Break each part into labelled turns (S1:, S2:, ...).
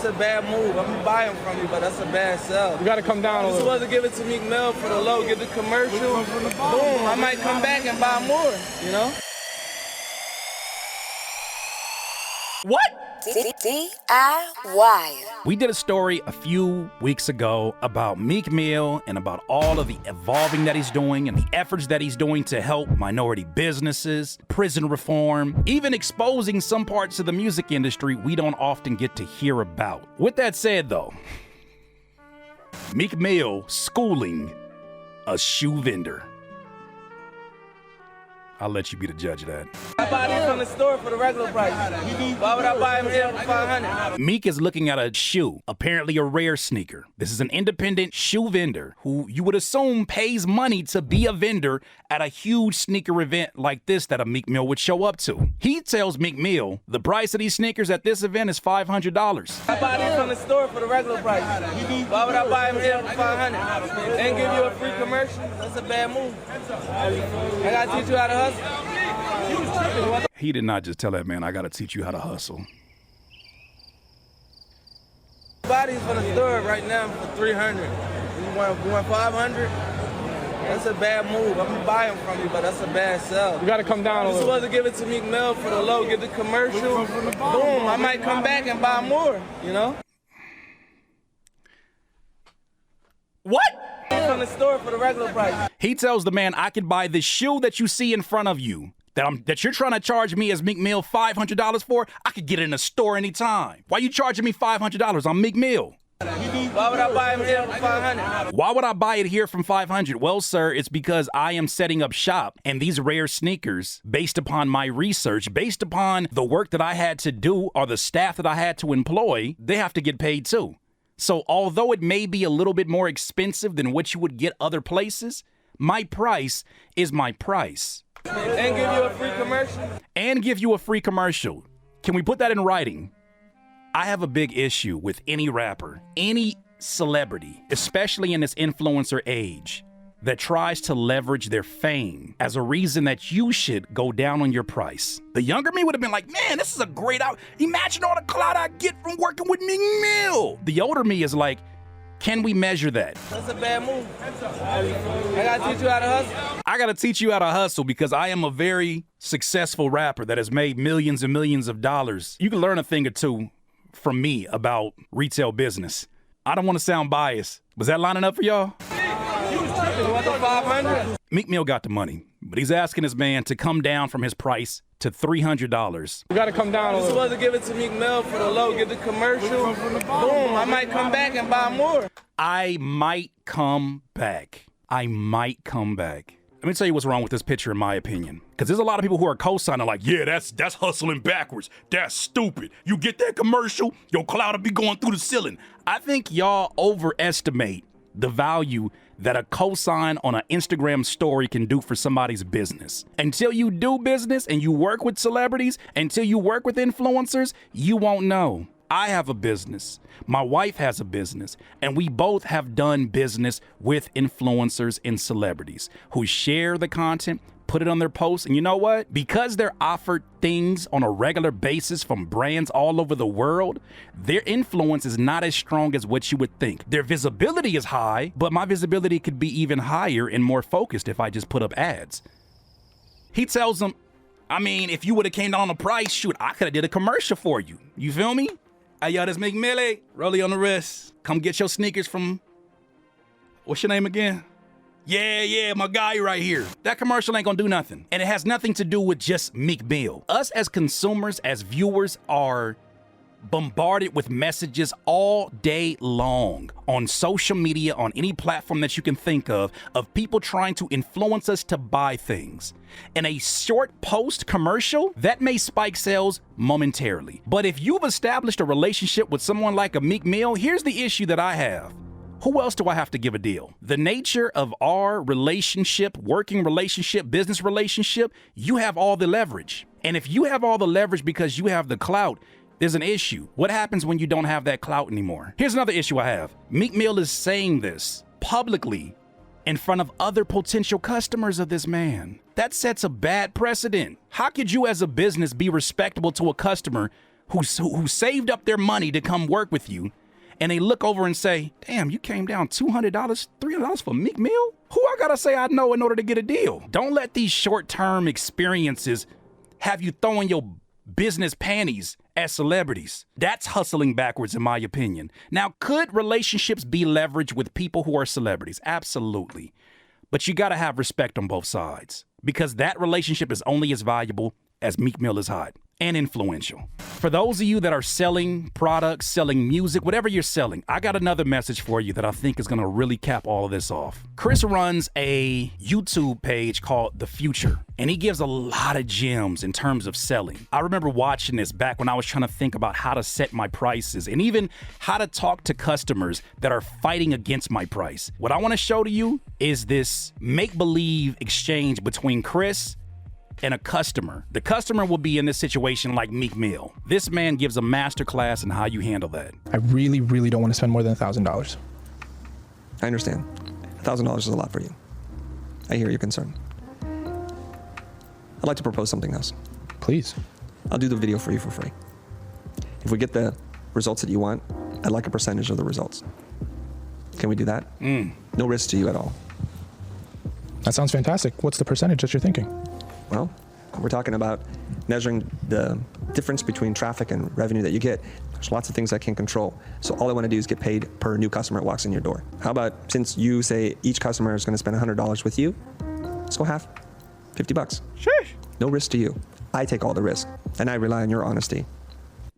S1: That's a bad move. I'm gonna buy them from you, but that's a bad sell.
S2: You gotta come down a
S1: You're
S2: little.
S1: supposed to give it to Meek Mill for the low, get the commercial. Boom, I might come back and buy more, you know?
S3: What?
S4: DIY.
S3: We did a story a few weeks ago about Meek Mill and about all of the evolving that he's doing and the efforts that he's doing to help minority businesses, prison reform, even exposing some parts of the music industry we don't often get to hear about. With that said, though, Meek Mill schooling a shoe vendor. I'll let you be the judge of that.
S1: I buy these from the store for the regular price. Why would I buy them here for $500?
S3: Meek is looking at a shoe, apparently a rare sneaker. This is an independent shoe vendor who you would assume pays money to be a vendor at a huge sneaker event like this that a Meek Mill would show up to. He tells Meek Mill the price of these sneakers at this event is $500.
S1: I buy these from the store for the regular price. Why would I buy them here for $500? And give you a free commercial? That's a bad move. I gotta teach you how to hustle.
S3: He did not just tell that man, I gotta teach you how to hustle.
S1: Buy these from the store right now for $300. You want $500? That's a bad move. I'm gonna buy them from you, but that's a bad sell.
S2: You gotta come down a
S1: You're
S2: little.
S1: supposed to give it to Meek Mill for the low, get the commercial. Boom, I might come back and buy more, you know?
S3: What?
S1: From the store for the regular price.
S3: He tells the man, I can buy the shoe that you see in front of you that you're trying to charge me as Meek Mill $500 for. I could get it in a store anytime. Why you charging me $500? I'm Meek Mill.
S1: Why would I buy them here for $500?
S3: Why would I buy it here from $500? Well, sir, it's because I am setting up shop, and these rare sneakers, based upon my research, based upon the work that I had to do or the staff that I had to employ, they have to get paid too. So although it may be a little bit more expensive than what you would get other places, my price is my price.
S1: And give you a free commercial?
S3: And give you a free commercial. Can we put that in writing? I have a big issue with any rapper, any celebrity, especially in this influencer age, that tries to leverage their fame as a reason that you should go down on your price. The younger me would have been like, man, this is a great out. Imagine all the clout I get from working with Meek Mill. The older me is like, can we measure that?
S1: That's a bad move. I gotta teach you how to hustle.
S3: I gotta teach you how to hustle because I am a very successful rapper that has made millions and millions of dollars. You can learn a thing or two from me about retail business. I don't want to sound biased. Was that lining up for y'all?
S1: You want the $500?
S3: Meek Mill got the money, but he's asking his man to come down from his price to $300.
S2: You gotta come down a
S1: You're
S2: little.
S1: supposed to give it to Meek Mill for the low, get the commercial. Boom, I might come back and buy more.
S3: I might come back. I might come back. Let me tell you what's wrong with this picture, in my opinion. Because there's a lot of people who are co-signing like, yeah, that's hustling backwards. That's stupid. You get that commercial, your clout will be going through the ceiling. I think y'all overestimate the value that a cosign on an Instagram story can do for somebody's business. Until you do business and you work with celebrities, until you work with influencers, you won't know. I have a business. My wife has a business, and we both have done business with influencers and celebrities who share the content, put it on their posts, and you know what? Because they're offered things on a regular basis from brands all over the world, their influence is not as strong as what you would think. Their visibility is high, but my visibility could be even higher and more focused if I just put up ads. He tells them, I mean, if you would have came down on the price, shoot, I could have did a commercial for you. You feel me? Hey, yo, this Meek Mill, rollie on the wrist. Come get your sneakers from, what's your name again? Yeah, my guy right here. That commercial ain't gonna do nothing. And it has nothing to do with just Meek Mill. Us as consumers, as viewers, are bombarded with messages all day long on social media, on any platform that you can think of people trying to influence us to buy things. In a short post commercial, that may spike sales momentarily. But if you've established a relationship with someone like a Meek Mill, here's the issue that I have. Who else do I have to give a deal? The nature of our relationship, working relationship, business relationship, you have all the leverage. And if you have all the leverage because you have the clout, there's an issue. What happens when you don't have that clout anymore? Here's another issue I have. Meek Mill is saying this publicly in front of other potential customers of this man. That sets a bad precedent. How could you as a business be respectable to a customer who saved up their money to come work with you, and they look over and say, damn, you came down $200, $300 for Meek Mill? Who I gotta say I know in order to get a deal? Don't let these short-term experiences have you throwing your business panties as celebrities. That's hustling backwards, in my opinion. Now, could relationships be leveraged with people who are celebrities? Absolutely. But you gotta have respect on both sides, because that relationship is only as valuable as Meek Mill is hot and influential. For those of you that are selling products, selling music, whatever you're selling, I got another message for you that I think is gonna really cap all of this off. Chris runs a YouTube page called The Future, and he gives a lot of gems in terms of selling. I remember watching this back when I was trying to think about how to set my prices and even how to talk to customers that are fighting against my price. What I wanna show to you is this make-believe exchange between Chris and a customer. The customer will be in this situation like Meek Mill. This man gives a masterclass in how you handle that.
S2: I really, really don't want to spend more than $1,000.
S4: I understand. $1,000 is a lot for you. I hear your concern. I'd like to propose something else.
S2: Please.
S4: I'll do the video for you for free. If we get the results that you want, I'd like a percentage of the results. Can we do that? No risk to you at all.
S2: That sounds fantastic. What's the percentage that you're thinking?
S4: Well, we're talking about measuring the difference between traffic and revenue that you get. There's lots of things I can't control. So all I want to do is get paid per new customer that walks in your door. How about, since you say each customer is going to spend $100 with you, let's go half, $50.
S3: Sheesh.
S4: No risk to you. I take all the risk, and I rely on your honesty.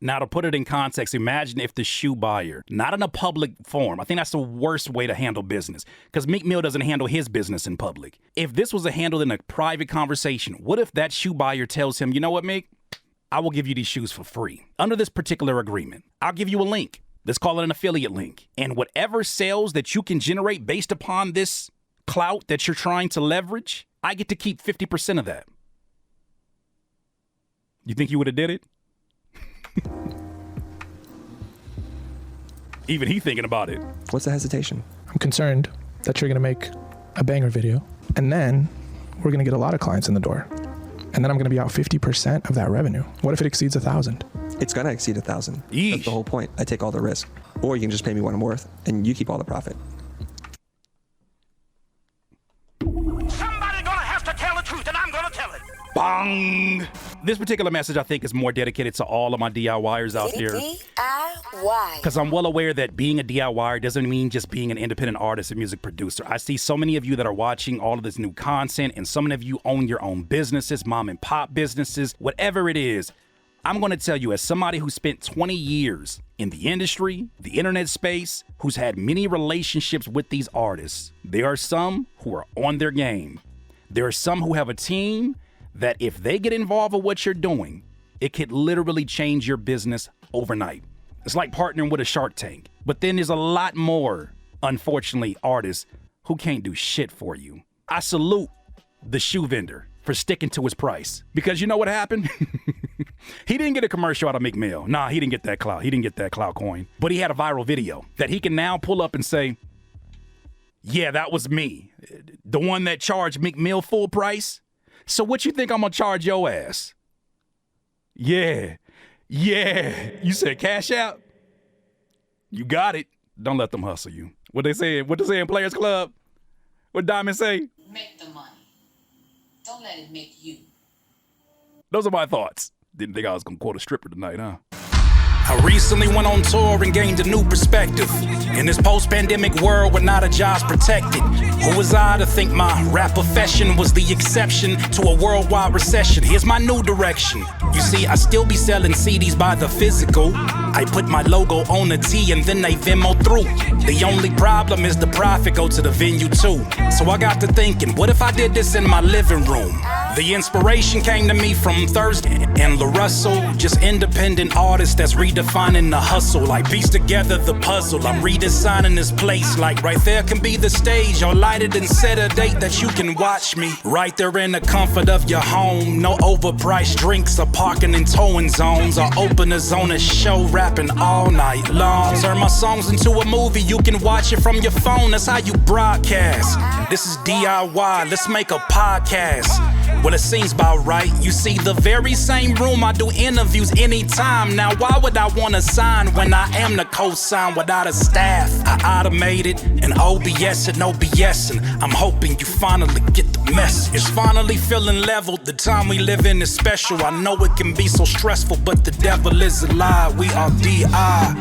S3: Now, to put it in context, imagine if the shoe buyer, not in a public forum, I think that's the worst way to handle business, because Meek Mill doesn't handle his business in public. If this was handled in a private conversation, what if that shoe buyer tells him, you know what, Meek? I will give you these shoes for free. Under this particular agreement, I'll give you a link. Let's call it an affiliate link. And whatever sales that you can generate based upon this clout that you're trying to leverage, I get to keep 50% of that. You think you would have did it? Even he thinking about it.
S4: What's the hesitation?
S2: I'm concerned that you're going to make a banger video, and then we're going to get a lot of clients in the door. And then I'm going to be out 50% of that revenue. What if it exceeds 1,000?
S4: It's going to exceed 1,000.
S3: Yeesh.
S4: That's the whole point. I take all the risk. Or you can just pay me what I'm worth, and you keep all the profit.
S5: Somebody gonna have to tell the truth, and I'm gonna tell it.
S3: Bang! This particular message, I think, is more dedicated to all of my DIYers out there.
S6: DIY.
S3: Because I'm well aware that being a DIYer doesn't mean just being an independent artist and music producer. I see so many of you that are watching all of this new content, and so many of you own your own businesses, mom and pop businesses, whatever it is. I'm going to tell you, as somebody who spent 20 years in the industry, the internet space, who's had many relationships with these artists, there are some who are on their game. There are some who have a team that if they get involved with what you're doing, it could literally change your business overnight. It's like partnering with a Shark Tank. But then there's a lot more, unfortunately, artists who can't do shit for you. I salute the shoe vendor for sticking to his price. Because you know what happened? He didn't get a commercial out of Meek Mill. Nah, he didn't get that clout. He didn't get that clout coin. But he had a viral video that he can now pull up and say, yeah, that was me. The one that charged Meek Mill full price. So what you think I'm gonna charge your ass? Yeah. You said cash out? You got it. Don't let them hustle you. What they say in Players Club? What Diamond say?
S6: Make the money. Don't let it make you.
S3: Those are my thoughts. Didn't think I was gonna quote a stripper tonight, huh? I recently went on tour and gained a new perspective. In this post-pandemic world where not a job's protected, who was I to think my rap profession was the exception to a worldwide recession? Here's my new direction. You see, I still be selling CDs by the physical. I put my logo on the T and then they Venmo through. The only problem is the profit go to the venue too. So I got to thinking, what if I did this in my living room? The inspiration came to me from Thursday and La Russell, just independent artists that's redefining the hustle. Like piece together the puzzle, I'm redesigning this place. Like right there can be the stage, or light it and set a date that you can watch me. Right there in the comfort of your home, no overpriced drinks or parking in towing zones, or openers on a show rapping all night long. Turn my songs into a movie, you can watch it from your phone, that's how you broadcast. This is DIY, let's make a podcast. Well, it seems about right. You see, the very same room I do interviews anytime. Now, why would I want to sign when I am the co-sign without a staff? I automated and OBS and no BSing. I'm hoping you finally get the message. It's finally feeling leveled. The time we live in is special. I know it can be so stressful, but the devil is a lie. We are DI.